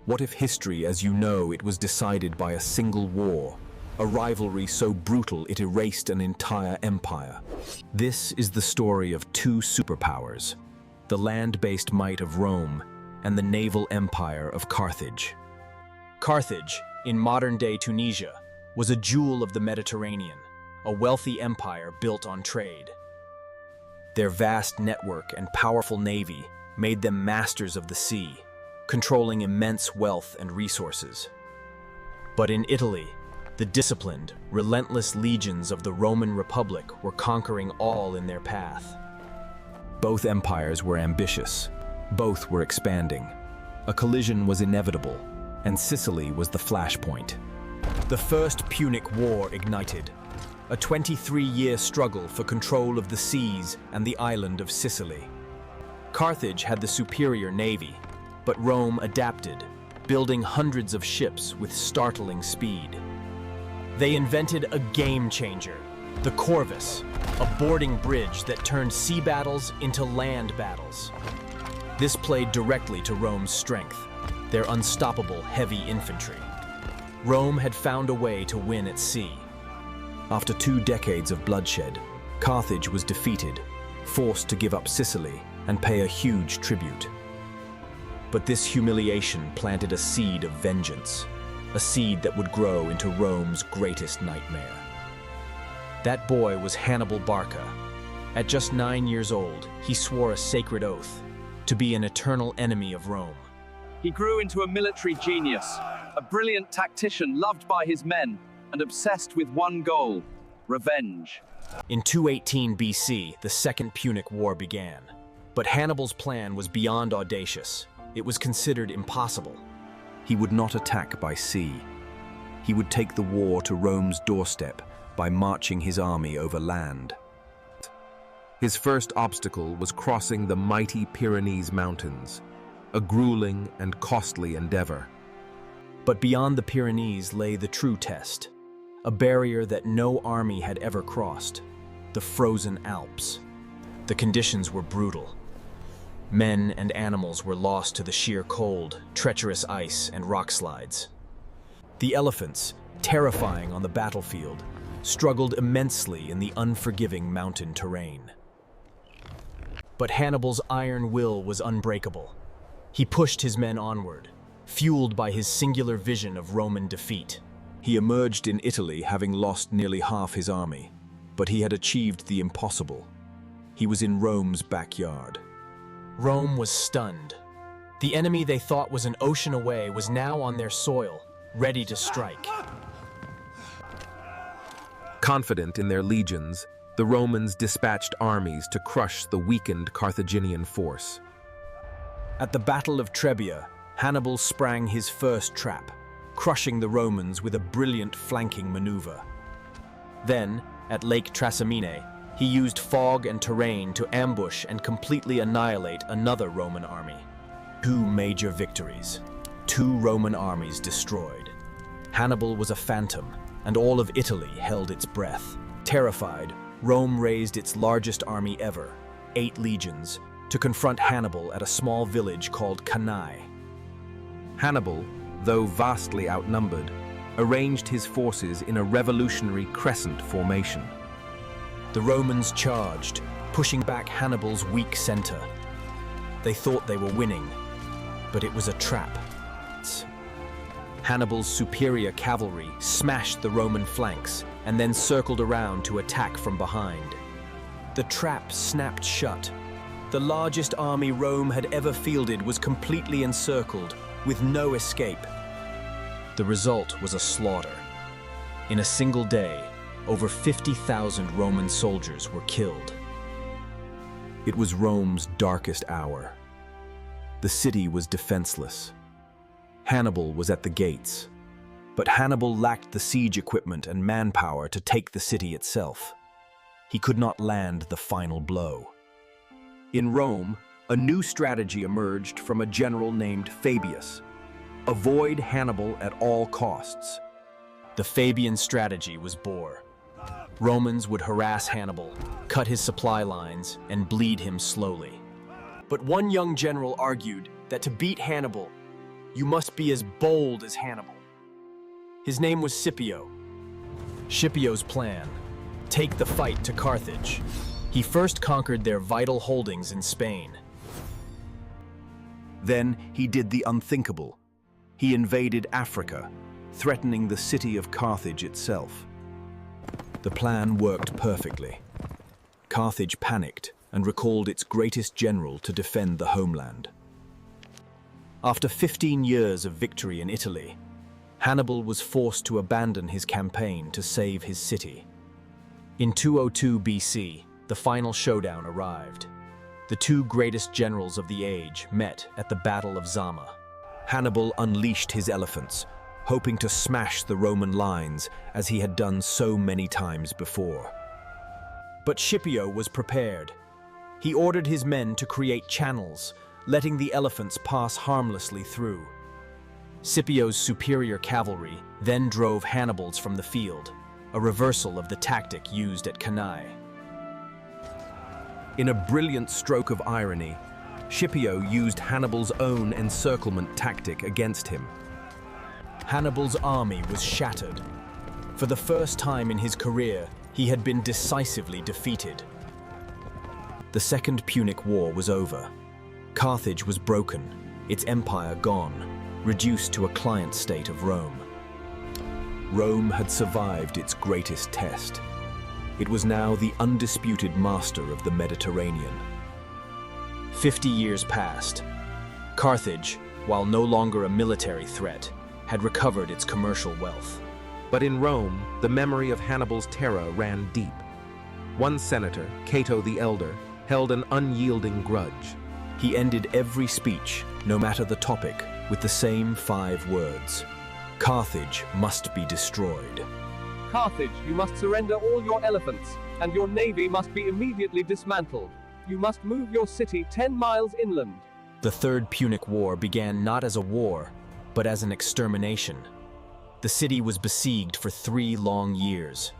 What if history, as you know, it was decided by a single war, a rivalry so brutal it erased an entire empire? This is the story of two superpowers, the land-based might of Rome and the naval empire of Carthage. Carthage, in modern-day Tunisia, was a jewel of the Mediterranean, a wealthy empire built on trade. Their vast network and powerful navy made them masters of the sea, controlling immense wealth and resources. But in Italy, the disciplined, relentless legions of the Roman Republic were conquering all in their path. Both empires were ambitious, both were expanding. A collision was inevitable, and Sicily was the flashpoint. The First Punic War ignited, a 23-year struggle for control of the seas and the island of Sicily. Carthage had the superior navy, but Rome adapted, building hundreds of ships with startling speed. They invented a game-changer, the Corvus, a boarding bridge that turned sea battles into land battles. This played directly to Rome's strength, their unstoppable heavy infantry. Rome had found a way to win at sea. After 2 decades of bloodshed, Carthage was defeated, forced to give up Sicily and pay a huge tribute. But this humiliation planted a seed of vengeance, a seed that would grow into Rome's greatest nightmare. That boy was Hannibal Barca. At just 9 years old, he swore a sacred oath to be an eternal enemy of Rome. He grew into a military genius, a brilliant tactician loved by his men and obsessed with one goal: revenge. In 218 BC, the Second Punic War began. But Hannibal's plan was beyond audacious. It was considered impossible. He would not attack by sea. He would take the war to Rome's doorstep by marching his army over land. His first obstacle was crossing the mighty Pyrenees Mountains, a grueling and costly endeavor. But beyond the Pyrenees lay the true test, a barrier that no army had ever crossed, the frozen Alps. The conditions were brutal. Men and animals were lost to the sheer cold, treacherous ice, and rock slides. The elephants, terrifying on the battlefield, struggled immensely in the unforgiving mountain terrain. But Hannibal's iron will was unbreakable. He pushed his men onward, fueled by his singular vision of Roman defeat. He emerged in Italy having lost nearly half his army, but he had achieved the impossible. He was in Rome's backyard. Rome was stunned. The enemy they thought was an ocean away was now on their soil, ready to strike. Confident in their legions, the Romans dispatched armies to crush the weakened Carthaginian force. At the Battle of Trebia, Hannibal sprang his first trap, crushing the Romans with a brilliant flanking maneuver. Then, at Lake Trasimene, he used fog and terrain to ambush and completely annihilate another Roman army. 2 major victories, 2 Roman armies destroyed. Hannibal was a phantom, and all of Italy held its breath. Terrified, Rome raised its largest army ever, 8 legions, to confront Hannibal at a small village called Cannae. Hannibal, though vastly outnumbered, arranged his forces in a revolutionary crescent formation. The Romans charged, pushing back Hannibal's weak center. They thought they were winning, but it was a trap. Hannibal's superior cavalry smashed the Roman flanks and then circled around to attack from behind. The trap snapped shut. The largest army Rome had ever fielded was completely encircled, with no escape. The result was a slaughter. In a single day, over 50,000 Roman soldiers were killed. It was Rome's darkest hour. The city was defenseless. Hannibal was at the gates, but Hannibal lacked the siege equipment and manpower to take the city itself. He could not land the final blow. In Rome, a new strategy emerged from a general named Fabius: avoid Hannibal at all costs. The Fabian Strategy was born. Romans would harass Hannibal, cut his supply lines, and bleed him slowly. But one young general argued that to beat Hannibal, You must be as bold as Hannibal. His name was Scipio. Scipio's plan: take the fight to Carthage. He first conquered their vital holdings in Spain. Then he did the unthinkable. He invaded Africa, threatening the city of Carthage itself. The plan worked perfectly. Carthage panicked and recalled its greatest general to defend the homeland. After 15 years of victory in Italy, Hannibal was forced to abandon his campaign to save his city. In 202 BC, the final showdown arrived. The two greatest generals of the age met at the Battle of Zama. Hannibal unleashed his elephants, hoping to smash the Roman lines as he had done so many times before. But Scipio was prepared. He ordered his men to create channels, letting the elephants pass harmlessly through. Scipio's superior cavalry then drove Hannibal's from the field, a reversal of the tactic used at Cannae. In a brilliant stroke of irony, Scipio used Hannibal's own encirclement tactic against him. Hannibal's army was shattered. For the first time in his career, he had been decisively defeated. The Second Punic War was over. Carthage was broken, its empire gone, reduced to a client state of Rome. Rome had survived its greatest test. It was now the undisputed master of the Mediterranean. 50 years passed. Carthage, while no longer a military threat, had recovered its commercial wealth. But in Rome, the memory of Hannibal's terror ran deep. One senator, Cato the Elder, held an unyielding grudge. He ended every speech, no matter the topic, with the same 5 words: Carthage must be destroyed. Carthage, you must surrender all your elephants, and your navy must be immediately dismantled. You must move your city 10 miles inland. The Third Punic War began not as a war, but as an extermination. The city was besieged for 3 long years.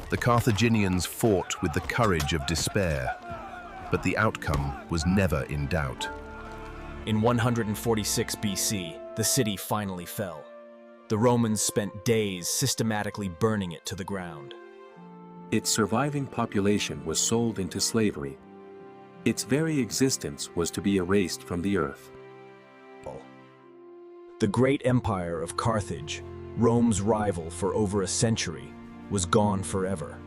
The Carthaginians fought with the courage of despair, but the outcome was never in doubt. In 146 BC, the city finally fell. The Romans spent days systematically burning it to the ground. Its surviving population was sold into slavery. Its very existence was to be erased from the earth. The great empire of Carthage, Rome's rival for over a century, was gone forever.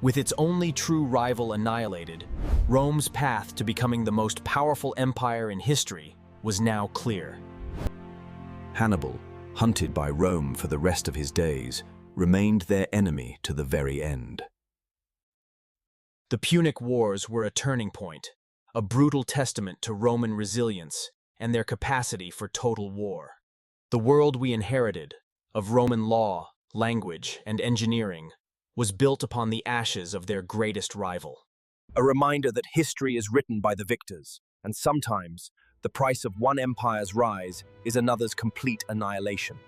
With its only true rival annihilated, Rome's path to becoming the most powerful empire in history was now clear. Hannibal, hunted by Rome for the rest of his days, remained their enemy to the very end. The Punic Wars were a turning point, a brutal testament to Roman resilience and their capacity for total war. The world we inherited, of Roman law, language, and engineering, was built upon the ashes of their greatest rival. A reminder that history is written by the victors, and sometimes the price of one empire's rise is another's complete annihilation.